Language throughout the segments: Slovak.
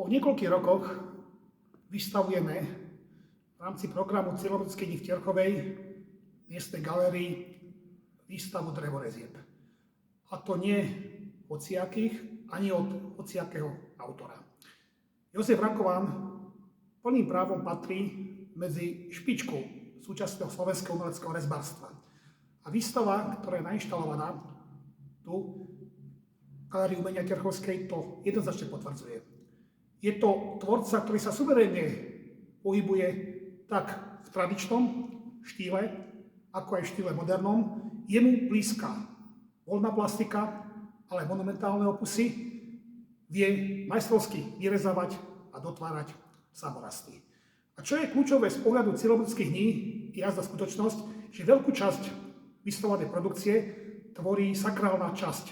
Po niekoľkých rokoch vystavujeme v rámci programu Cieľovecké dni v Terchovej miestnej galérii výstavu drevorezieb. A to nie hociakých, ani od hociakého autora. Jozef Rakován plným právom patrí medzi špičku súčasného slovenského umeleckého rezbárstva. A výstava, ktorá je nainštalovaná tu v Galérii umenia Terchovskej, to jednoznačne potvrdzuje. Je to tvorca, ktorý sa suverénne pohybuje tak v tradičnom štýle, ako aj v štýle modernom. Je mu blízka voľná plastika, ale monumentálne opusy vie majstrovsky vyrezávať a dotvárať samorasty. A čo je kľúčové z pohľadu Cieľoveckých dní, je jazda skutočnosť, že veľkú časť vystavovanej produkcie tvorí sakrálna časť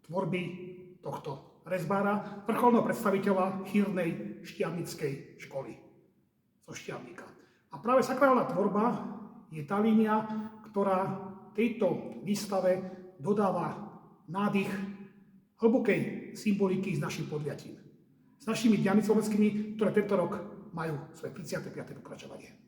tvorby tohto rezbára, vrcholného predstaviteľa chýrnej štiavnickej školy zo Štiavnika. A práve sakrálna tvorba je tá línia, ktorá tejto výstave dodáva nádych hlbokej symboliky s našim podujatím. S našimi dňami slovenskými, ktoré tento rok majú svoje 35. pokračovanie.